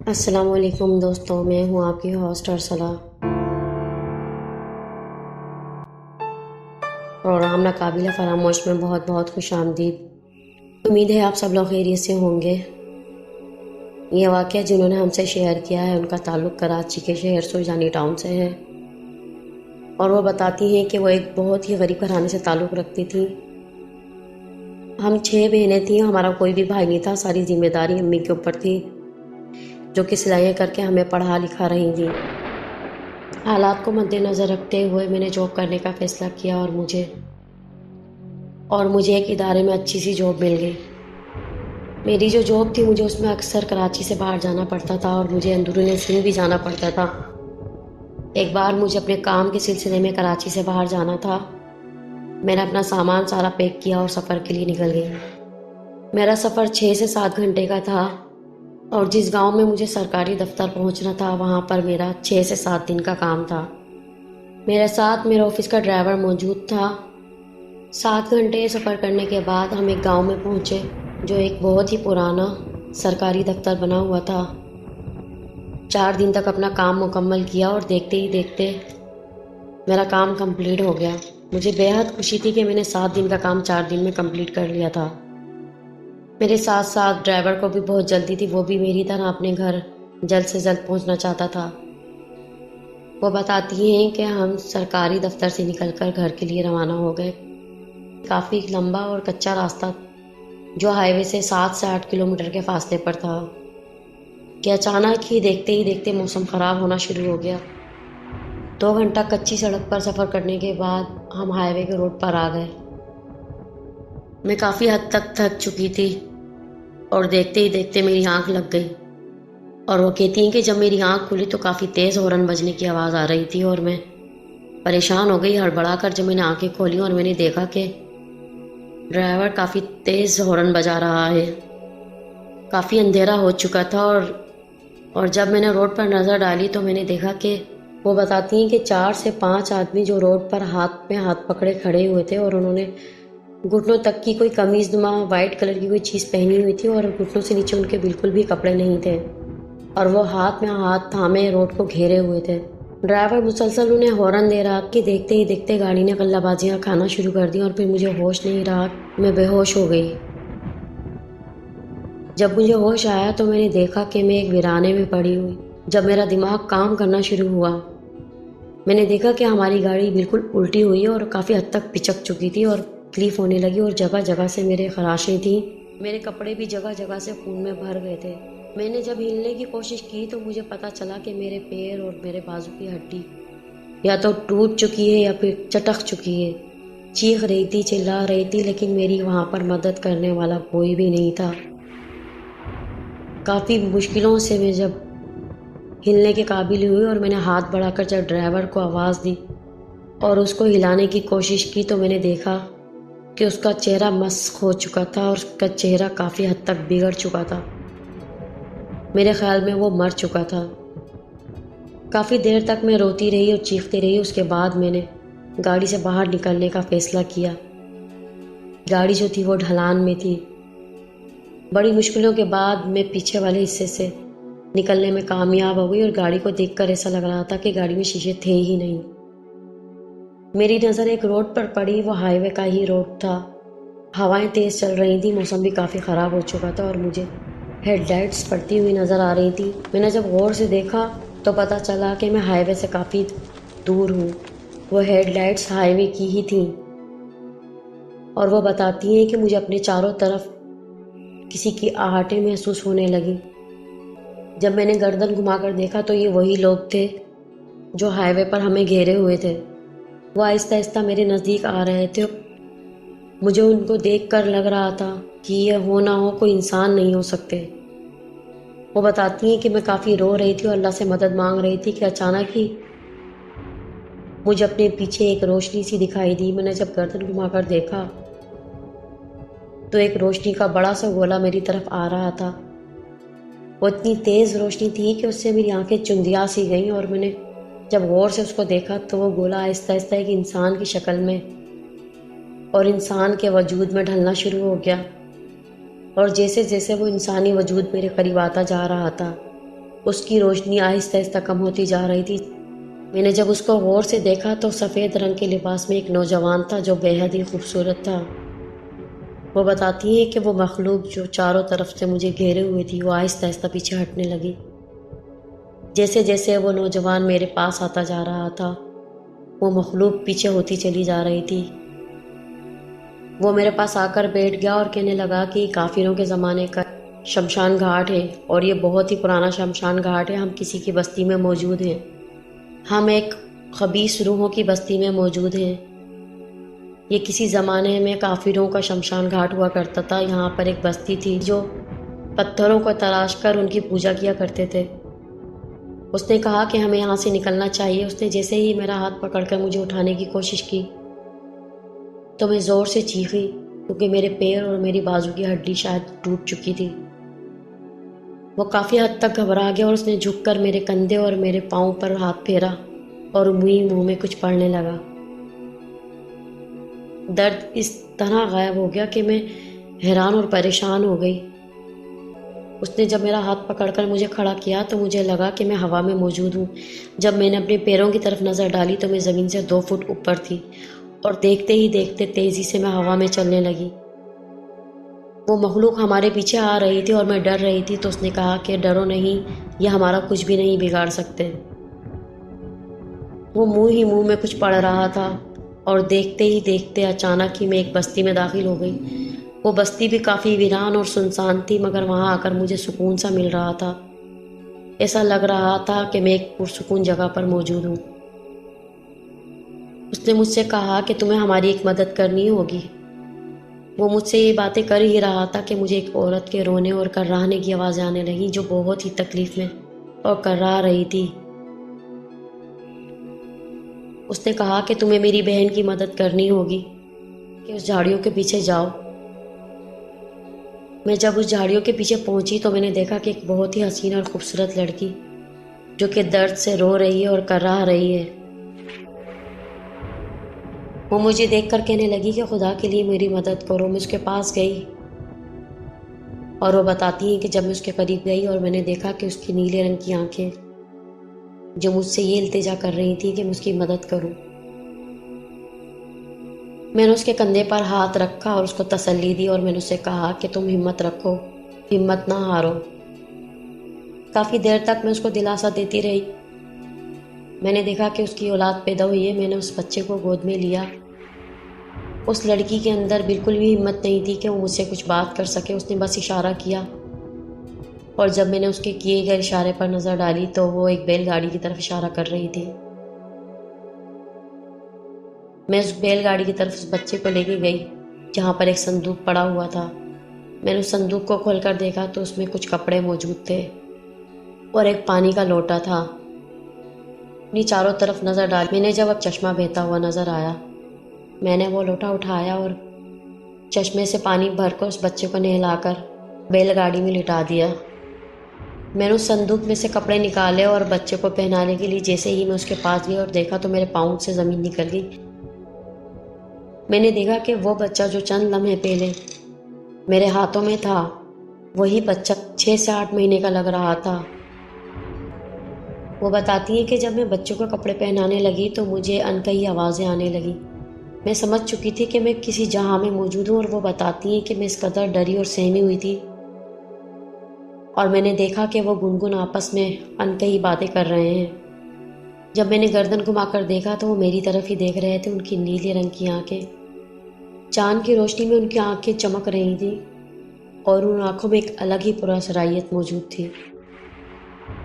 السلام علیکم دوستوں، میں ہوں آپ کی ہوسٹ ارسلہ۔ پروگرام ناقابل فراموش میں بہت بہت خوش آمدید۔ امید ہے آپ سب لوگ خیریت سے ہوں گے۔ یہ واقعہ جنہوں نے ہم سے شیئر کیا ہے ان کا تعلق کراچی کے شہر سوجانی ٹاؤن سے ہے، اور وہ بتاتی ہیں کہ وہ ایک بہت ہی غریب گھرانے سے تعلق رکھتی تھیں۔ ہم 6 بہنیں تھیں، ہمارا کوئی بھی بھائی نہیں تھا، ساری ذمہ داری امی کے اوپر تھی، جو کہ سلائیاں کر کے ہمیں پڑھا لکھا رہی تھیں۔ حالات کو مد نظر رکھتے ہوئے میں نے جاب کرنے کا فیصلہ کیا، اور مجھے ایک ادارے میں اچھی سی جاب مل گئی۔ میری جو جاب تھی مجھے اس میں اکثر کراچی سے باہر جانا پڑتا تھا، اور مجھے اندرون سندھ بھی جانا پڑتا تھا۔ ایک بار مجھے اپنے کام کے سلسلے میں کراچی سے باہر جانا تھا۔ میں نے اپنا سامان سارا پیک کیا اور سفر کے لیے نکل گئی۔ میرا سفر 6 سے 7 گھنٹے کا تھا، اور جس گاؤں میں مجھے سرکاری دفتر پہنچنا تھا وہاں پر میرا 6 سے 7 دن کا کام تھا۔ میرے ساتھ میرا آفس کا ڈرائیور موجود تھا۔ 7 گھنٹے سفر کرنے کے بعد ہم ایک گاؤں میں پہنچے جو ایک بہت ہی پرانا سرکاری دفتر بنا ہوا تھا۔ 4 دن تک اپنا کام مکمل کیا، اور دیکھتے ہی دیکھتے میرا کام کمپلیٹ ہو گیا۔ مجھے بے حد خوشی تھی کہ میں نے 7 دن کا کام 4 دن میں کمپلیٹ کر لیا تھا۔ میرے ساتھ ساتھ ڈرائیور کو بھی بہت جلدی تھی، وہ بھی میری طرح اپنے گھر جلد سے جلد پہنچنا چاہتا تھا۔ وہ بتاتی ہیں کہ ہم سرکاری دفتر سے نکل کر گھر کے لیے روانہ ہو گئے۔ کافی لمبا اور کچا راستہ جو ہائی وے سے 7 سے 8 کلومیٹر کے فاصلے پر تھا کہ اچانک ہی دیکھتے موسم خراب ہونا شروع ہو گیا۔ 2 گھنٹہ کچی سڑک پر سفر کرنے کے بعد ہم ہائی وے کے روڈ پر آ گئے۔ میں کافی حد تک تھک چکی تھی، اور دیکھتے ہی دیکھتے میری آنکھ لگ گئی، اور وہ کہتی ہیں کہ جب میری آنکھ کھلی تو کافی تیز ہارن بجنے کی آواز آ رہی تھی، اور میں پریشان ہو گئی۔ ہڑبڑا کر جب میں نے آنکھیں کھولی اور میں نے دیکھا کہ ڈرائیور کافی تیز ہارن بجا رہا ہے۔ کافی اندھیرا ہو چکا تھا، اور جب میں نے روڈ پر نظر ڈالی تو میں نے دیکھا کہ وہ بتاتی ہیں کہ 4 سے 5 آدمی جو روڈ پر ہاتھ میں ہاتھ پکڑے کھڑے ہوئے تھے، اور انہوں نے گھٹنوں تک کی کوئی قمیض نما وائٹ کلر کی کوئی چیز پہنی ہوئی تھی، اور گھٹنوں سے نیچے ان کے بالکل بھی کپڑے نہیں تھے، اور وہ ہاتھ میں ہاتھ تھامے روڈ کو گھیرے ہوئے تھے۔ ڈرائیور مسلسل انہیں ہارن دے رہا کہ دیکھتے ہی دیکھتے گاڑی نے غلہ بازیاں کھانا شروع کر دی، اور پھر مجھے ہوش نہیں رہا، میں بے ہوش ہو گئی۔ جب مجھے ہوش آیا تو میں نے دیکھا کہ میں ایک ویرانے میں پڑی ہوئی۔ جب میرا دماغ کام کرنا شروع ہوا، میں نے دیکھا کہ ہماری گاڑی بالکل الٹی ہوئی اور کافی حد تک پچک چکی تھی، اور تکلیف ہونے لگی، اور جگہ جگہ سے میرے خراشیں تھیں۔ میرے کپڑے بھی جگہ جگہ سے خون میں بھر گئے تھے۔ میں نے جب ہلنے کی کوشش کی تو مجھے پتا چلا کہ میرے پیر اور میرے بازو کی ہڈی یا تو ٹوٹ چکی ہے یا پھر چٹک چکی ہے۔ چیخ رہی تھی، چلا رہی تھی، لیکن میری وہاں پر مدد کرنے والا کوئی بھی نہیں تھا۔ کافی مشکلوں سے میں جب ہلنے کے قابل ہوئی، اور میں نے ہاتھ بڑھا کر جب ڈرائیور کو آواز دی اور اس کو ہلانے کی کوشش کی تو میں نے دیکھا کہ اس کا چہرہ مسخ ہو چکا تھا، اور اس کا چہرہ کافی حد تک بگڑ چکا تھا۔ میرے خیال میں وہ مر چکا تھا۔ کافی دیر تک میں روتی رہی اور چیختی رہی۔ اس کے بعد میں نے گاڑی سے باہر نکلنے کا فیصلہ کیا۔ گاڑی جو تھی وہ ڈھلان میں تھی۔ بڑی مشکلوں کے بعد میں پیچھے والے حصے سے نکلنے میں کامیاب ہو گئی، اور گاڑی کو دیکھ کر ایسا لگ رہا تھا کہ گاڑی میں شیشے تھے ہی نہیں۔ میری نظر ایک روڈ پر پڑی، وہ ہائی وے کا ہی روڈ تھا۔ ہوائیں تیز چل رہی تھیں، موسم بھی کافی خراب ہو چکا تھا، اور مجھے ہیڈ لائٹس پڑتی ہوئی نظر آ رہی تھی۔ میں نے جب غور سے دیکھا تو پتا چلا کہ میں ہائی وے سے کافی دور ہوں۔ وہ ہیڈ لائٹس ہائی وے کی ہی تھیں، اور وہ بتاتی ہیں کہ مجھے اپنے چاروں طرف کسی کی آہٹیں محسوس ہونے لگی۔ جب میں نے گردن گھما کر دیکھا تو یہ وہی لوگ تھے جو ہائی وے پر ہمیں گھیرے ہوئے تھے۔ وہ آہستہ آہستہ میرے نزدیک آ رہے تھے۔ مجھے ان کو دیکھ کر لگ رہا تھا کہ یہ ہو نہ ہو کوئی انسان نہیں ہو سکتے۔ وہ بتاتی ہیں کہ میں کافی رو رہی تھی اور اللہ سے مدد مانگ رہی تھی کہ اچانک ہی مجھے اپنے پیچھے ایک روشنی سی دکھائی دی۔ میں نے جب گردن گھما کر دیکھا تو ایک روشنی کا بڑا سا گولا میری طرف آ رہا تھا۔ وہ اتنی تیز روشنی تھی کہ اس سے میری آنکھیں چندیا سی گئیں، اور میں نے جب غور سے اس کو دیکھا تو وہ گولا آہستہ آہستہ ایک انسان کی شکل میں اور انسان کے وجود میں ڈھلنا شروع ہو گیا، اور جیسے جیسے وہ انسانی وجود میرے قریب آتا جا رہا تھا اس کی روشنی آہستہ آہستہ کم ہوتی جا رہی تھی۔ میں نے جب اس کو غور سے دیکھا تو سفید رنگ کے لباس میں ایک نوجوان تھا جو بے حد ہی خوبصورت تھا۔ وہ بتاتی ہیں کہ وہ مخلوق جو چاروں طرف سے مجھے گھیرے ہوئے تھی وہ آہستہ آہستہ پیچھے ہٹنے لگی۔ جیسے جیسے وہ نوجوان میرے پاس آتا جا رہا تھا وہ مخلوق پیچھے ہوتی چلی جا رہی تھی۔ وہ میرے پاس آ کر بیٹھ گیا اور کہنے لگا کہ یہ کافروں کے زمانے کا شمشان گھاٹ ہے اور یہ بہت ہی پرانا شمشان گھاٹ ہے۔ ہم کسی کی بستی میں موجود ہیں، ہم ایک خبیث روحوں کی بستی میں موجود ہیں۔ یہ کسی زمانے میں کافروں کا شمشان گھاٹ ہوا کرتا تھا۔ یہاں پر ایک بستی تھی جو پتھروں کو تراش کر ان کی پوجا کیا کرتے تھے۔ اس نے کہا کہ ہمیں یہاں سے نکلنا چاہیے۔ اس نے جیسے ہی میرا ہاتھ پکڑ کر مجھے اٹھانے کی کوشش کی تو میں زور سے چیخی کیونکہ میرے پیر اور میری بازو کی ہڈی شاید ٹوٹ چکی تھی۔ وہ کافی حد تک گھبرا گیا اور اس نے جھک کر میرے کندھے اور میرے پاؤں پر ہاتھ پھیرا اور منہ میں کچھ پڑھنے لگا۔ درد اس طرح غائب ہو گیا کہ میں حیران اور پریشان ہو گئی۔ اس نے جب میرا ہاتھ پکڑ کر مجھے کھڑا کیا تو مجھے لگا کہ میں ہوا میں موجود ہوں۔ جب میں نے اپنے پیروں کی طرف نظر ڈالی تو میں زمین سے 2 فٹ اوپر تھی اور دیکھتے ہی دیکھتے تیزی سے میں ہوا میں چلنے لگی۔ وہ مخلوق ہمارے پیچھے آ رہی تھی اور میں ڈر رہی تھی تو اس نے کہا کہ ڈرو نہیں، یہ ہمارا کچھ بھی نہیں بگاڑ سکتے۔ وہ منہ ہی منہ میں کچھ پڑھ رہا تھا اور دیکھتے ہی دیکھتے اچانک ہی میں ایک بستی میں داخل ہو گئی۔ وہ بستی بھی کافی ویران اور سنسان تھی مگر وہاں آ کر مجھے سکون سا مل رہا تھا۔ ایسا لگ رہا تھا کہ میں ایک پرسکون جگہ پر موجود ہوں۔ اس نے مجھ سے کہا کہ تمہیں ہماری ایک مدد کرنی ہوگی۔ وہ مجھ سے یہ باتیں کر ہی رہا تھا کہ مجھے ایک عورت کے رونے اور کرراہنے کی آوازیں آنے لگیں جو بہت ہی تکلیف میں اور کررا رہی تھی۔ اس نے کہا کہ تمہیں میری بہن کی مدد کرنی ہوگی کہ اس جھاڑیوں کے پیچھے جاؤ۔ میں جب اس جھاڑیوں کے پیچھے پہنچی تو میں نے دیکھا کہ ایک بہت ہی حسین اور خوبصورت لڑکی جو کہ درد سے رو رہی ہے اور کرا رہی ہے۔ وہ مجھے دیکھ کر کہنے لگی کہ خدا کے لیے میری مدد کرو۔ میں اس کے پاس گئی اور وہ بتاتی ہیں کہ جب میں اس کے قریب گئی اور میں نے دیکھا کہ اس کی نیلے رنگ کی آنکھیں جو مجھ سے یہ التجا کر رہی تھی کہ میں اس کی مدد کروں۔ میں نے اس کے کندھے پر ہاتھ رکھا اور اس کو تسلی دی اور میں نے اسے کہا کہ تم ہمت رکھو، ہمت نہ ہارو۔ کافی دیر تک میں اس کو دلاسا دیتی رہی۔ میں نے دیکھا کہ اس کی اولاد پیدا ہوئی ہے۔ میں نے اس بچے کو گود میں لیا۔ اس لڑکی کے اندر بالکل بھی ہمت نہیں تھی کہ وہ مجھ سے کچھ بات کر سکے۔ اس نے بس اشارہ کیا اور جب میں نے اس کے کیے گئے اشارے پر نظر ڈالی تو وہ ایک بیل گاڑی کی طرف اشارہ کر رہی تھی۔ میں اس بیل گاڑی کی طرف اس بچے کو لے کے گئی جہاں پر ایک صندوق پڑا ہوا تھا۔ میں نے اس صندوق کو کھول کر دیکھا تو اس میں کچھ کپڑے موجود تھے اور ایک پانی کا لوٹا تھا۔ اپنی چاروں طرف نظر ڈالی۔ میں نے جب اب چشمہ بہتا ہوا نظر آیا میں نے وہ لوٹا اٹھایا اور چشمے سے پانی بھر کر اس بچے کو نہلا کر بیل گاڑی میں لٹا دیا۔ میں نے اس صندوق میں سے کپڑے نکالے اور بچے کو پہنانے کے لیے جیسے ہی میں اس کے پاس گئی اور دیکھا تو میرے پاؤں سے زمین نکل گئی۔ میں نے دیکھا کہ وہ بچہ جو چند لمحے پہلے میرے ہاتھوں میں تھا وہی بچہ 6 سے 8 مہینے کا لگ رہا تھا۔ وہ بتاتی ہیں کہ جب میں بچوں کو کپڑے پہنانے لگی تو مجھے انکہی آوازیں آنے لگیں۔ میں سمجھ چکی تھی کہ میں کسی جہاں میں موجود ہوں اور وہ بتاتی ہیں کہ میں اس قدر ڈری اور سہمی ہوئی تھی اور میں نے دیکھا کہ وہ گنگن آپس میں انکہی باتیں کر رہے ہیں۔ جب میں نے گردن گھما کر دیکھا تو وہ میری طرف ہی دیکھ رہے تھے۔ ان کی نیلے رنگ کی آنکھیں چاند کی روشنی میں ان کی آنکھیں چمک رہی تھیں اور ان آنکھوں میں ایک الگ ہی پراسرائیت موجود تھی۔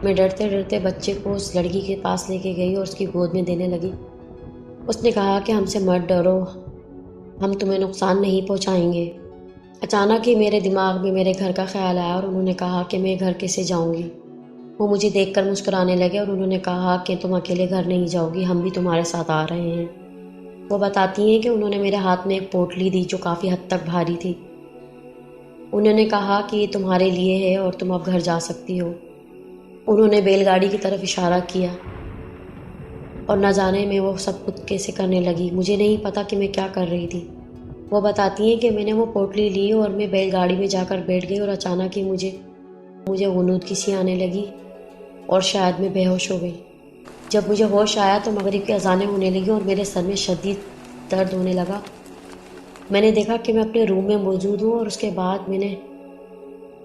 میں ڈرتے ڈرتے بچے کو اس لڑکی کے پاس لے کے گئی اور اس کی گود میں دینے لگی۔ اس نے کہا کہ ہم سے مت ڈرو، ہم تمہیں نقصان نہیں پہنچائیں گے۔ اچانک ہی میرے دماغ میں میرے گھر کا خیال آیا اور انہوں نے کہا کہ میں گھر کیسے جاؤں گی۔ وہ مجھے دیکھ کر مسکرانے لگے اور انہوں نے کہا کہ تم اکیلے گھر نہیں جاؤ گی، ہم بھی تمہارے ساتھ آ رہے ہیں۔ وہ بتاتی ہیں کہ انہوں نے میرے ہاتھ میں ایک پوٹلی دی جو کافی حد تک بھاری تھی۔ انہوں نے کہا کہ یہ تمہارے لیے ہے اور تم اب گھر جا سکتی ہو۔ انہوں نے بیل گاڑی کی طرف اشارہ کیا اور نہ جانے میں وہ سب خود کیسے کرنے لگی۔ مجھے نہیں پتا کہ میں کیا کر رہی تھی۔ وہ بتاتی ہیں کہ میں نے وہ پوٹلی لی اور میں بیل گاڑی میں جا کر بیٹھ گئی اور اچانک ہی مجھے غنودگی سی آنے لگی اور شاید میں بے ہوش ہو گئی۔ جب مجھے ہوش آیا تو مغرب کی اذانیں ہونے لگیں اور میرے سر میں شدید درد ہونے لگا۔ میں نے دیکھا کہ میں اپنے روم میں موجود ہوں، اور اس کے بعد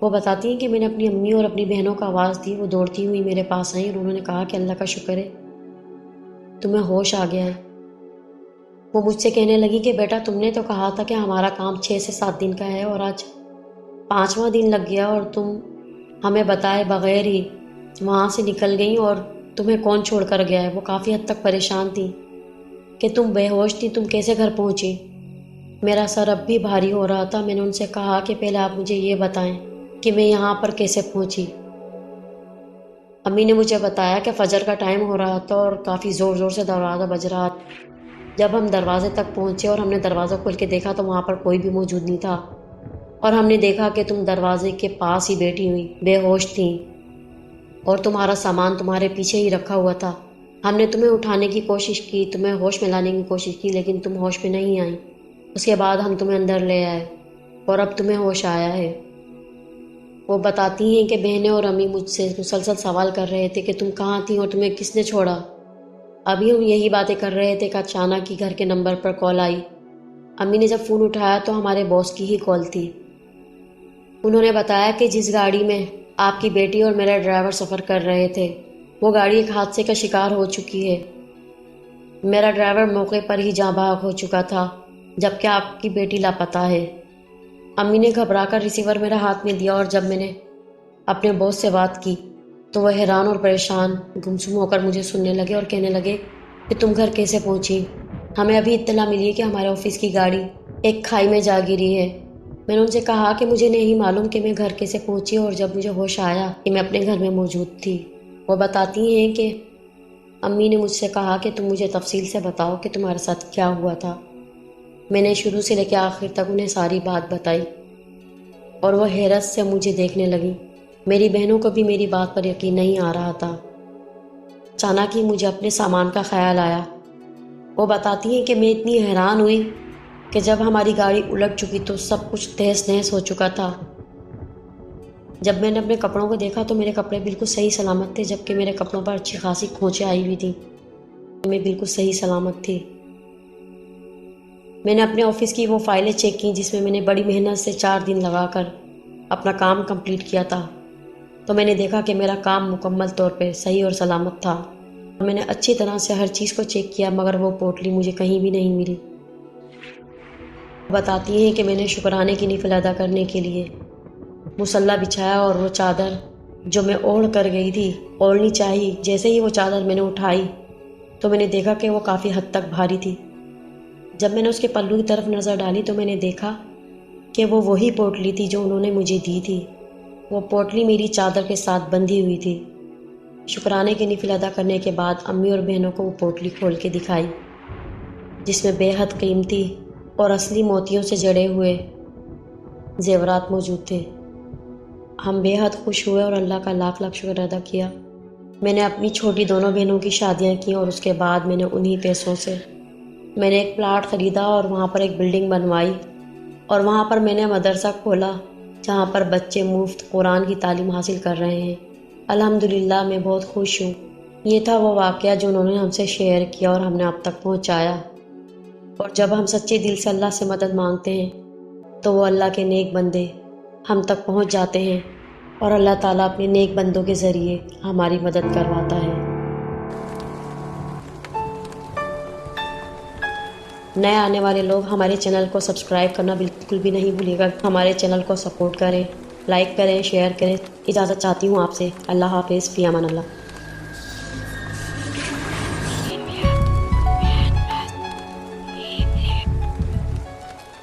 وہ بتاتی ہیں کہ میں نے اپنی امی اور اپنی بہنوں کو آواز دی، وہ دوڑتی ہوئی میرے پاس آئیں اور انہوں نے کہا کہ اللہ کا شکر ہے تمہیں ہوش آ گیا ہے۔ وہ مجھ سے کہنے لگی کہ بیٹا تم نے تو کہا تھا کہ ہمارا کام 6 سے 7 دن کا ہے، اور آج 5واں دن لگ گیا اور تم ہمیں بتائے بغیر ہی وہاں سے نکل گئیں، اور تمہیں کون چھوڑ کر گیا ہے؟ وہ کافی حد تک پریشان تھی کہ تم بے ہوش تھی، تم کیسے گھر پہنچی؟ میرا سر اب بھی بھاری ہو رہا تھا۔ میں نے ان سے کہا کہ پہلے آپ مجھے یہ بتائیں کہ میں یہاں پر کیسے پہنچی۔ امی نے مجھے بتایا کہ فجر کا ٹائم ہو رہا تھا اور کافی زور زور سے دروازہ بج رہا تھا۔ جب ہم دروازے تک پہنچے اور ہم نے دروازہ کھول کے دیکھا تو وہاں پر کوئی بھی موجود نہیں تھا، اور ہم نے دیکھا کہ تم دروازے کے پاس ہی بیٹھی ہوئی بے ہوش تھیں، اور تمہارا سامان تمہارے پیچھے ہی رکھا ہوا تھا۔ ہم نے تمہیں اٹھانے کی کوشش کی، تمہیں ہوش میں لانے کی کوشش کی، لیکن تم ہوش میں نہیں آئی۔ اس کے بعد ہم تمہیں اندر لے آئے اور اب تمہیں ہوش آیا ہے۔ وہ بتاتی ہیں کہ بہنیں اور امی مجھ سے مسلسل سوال کر رہے تھے کہ تم کہاں تھی اور تمہیں کس نے چھوڑا۔ ابھی ہم یہی باتیں کر رہے تھے کہ اچانک ہی گھر کے نمبر پر کال آئی۔ امی نے جب فون اٹھایا تو ہمارے باس کی ہی کال تھی۔ انہوں نے بتایا کہ جس گاڑی میں آپ کی بیٹی اور میرا ڈرائیور سفر کر رہے تھے وہ گاڑی ایک حادثے کا شکار ہو چکی ہے۔ میرا ڈرائیور موقع پر ہی جاں بحق ہو چکا تھا، جبکہ آپ کی بیٹی لاپتہ ہے۔ امی نے گھبرا کر ریسیور میرے ہاتھ میں دیا، اور جب میں نے اپنے باس سے بات کی تو وہ حیران اور پریشان گمسم ہو کر مجھے سننے لگے اور کہنے لگے کہ تم گھر کیسے پہنچی؟ ہمیں ابھی اطلاع ملی ہے کہ ہمارے آفس کی گاڑی ایک کھائی میں جا گری ہے۔ میں نے ان سے کہا کہ مجھے نہیں معلوم کہ میں گھر کیسے پہنچی، اور جب مجھے ہوش آیا کہ میں اپنے گھر میں موجود تھی۔ وہ بتاتی ہیں کہ امی نے مجھ سے کہا کہ تم مجھے تفصیل سے بتاؤ کہ تمہارے ساتھ کیا ہوا تھا۔ میں نے شروع سے لے کے آخر تک انہیں ساری بات بتائی، اور وہ حیرت سے مجھے دیکھنے لگی۔ میری بہنوں کو بھی میری بات پر یقین نہیں آ رہا تھا۔ اچانک ہی مجھے اپنے سامان کا خیال آیا۔ وہ بتاتی ہیں کہ میں اتنی حیران ہوئی کہ جب ہماری گاڑی الٹ چکی تو سب کچھ تہس نہس ہو چکا تھا۔ جب میں نے اپنے کپڑوں کو دیکھا تو میرے کپڑے بالکل صحیح سلامت تھے، جبکہ میرے کپڑوں پر اچھی خاصی کھونچیں آئی ہوئی تھیں۔ میں بالکل صحیح سلامت تھی۔ میں نے اپنے آفس کی وہ فائلیں چیک کی جس میں نے بڑی محنت سے 4 دن لگا کر اپنا کام کمپلیٹ کیا تھا، تو میں نے دیکھا کہ میرا کام مکمل طور پہ صحیح اور سلامت تھا۔ میں نے اچھی طرح سے ہر چیز کو چیک کیا، مگر وہ پوٹلی مجھے کہیں بھی نہیں ملی۔ بتاتی ہیں کہ میں نے شکرانے کی نفل ادا کرنے کے لیے مصلی بچھایا، اور وہ چادر جو میں اوڑھ کر گئی تھی اوڑھنی چاہیے، جیسے ہی وہ چادر میں نے اٹھائی تو میں نے دیکھا کہ وہ کافی حد تک بھاری تھی۔ جب میں نے اس کے پلو کی طرف نظر ڈالی تو میں نے دیکھا کہ وہ وہی پوٹلی تھی جو انہوں نے مجھے دی تھی۔ وہ پوٹلی میری چادر کے ساتھ بندھی ہوئی تھی۔ شکرانے کی نفل ادا کرنے کے بعد امی اور بہنوں کو وہ پوٹلی کھول کے دکھائی، جس میں بے حد قیمتی اور اصلی موتیوں سے جڑے ہوئے زیورات موجود تھے۔ ہم بے حد خوش ہوئے اور اللہ کا لاکھ لاکھ شکر ادا کیا۔ میں نے اپنی چھوٹی دونوں بہنوں کی شادیاں کی، اور اس کے بعد میں نے انہی پیسوں سے میں نے ایک پلاٹ خریدا اور وہاں پر ایک بلڈنگ بنوائی، اور وہاں پر میں نے مدرسہ کھولا جہاں پر بچے مفت قرآن کی تعلیم حاصل کر رہے ہیں۔ الحمدللہ میں بہت خوش ہوں۔ یہ تھا وہ واقعہ جو انہوں نے ہم سے شیئر کیا اور ہم نے اب تک پہنچایا۔ اور جب ہم سچے دل سے اللہ سے مدد مانگتے ہیں تو وہ اللہ کے نیک بندے ہم تک پہنچ جاتے ہیں، اور اللہ تعالیٰ اپنے نیک بندوں کے ذریعے ہماری مدد کرواتا ہے۔ نئے آنے والے لوگ ہمارے چینل کو سبسکرائب کرنا بالکل بھی نہیں بھولیے گا۔ ہمارے چینل کو سپورٹ کریں، لائک کریں، شیئر کریں۔ اجازت چاہتی ہوں آپ سے۔ اللہ حافظ، فی امان اللہ۔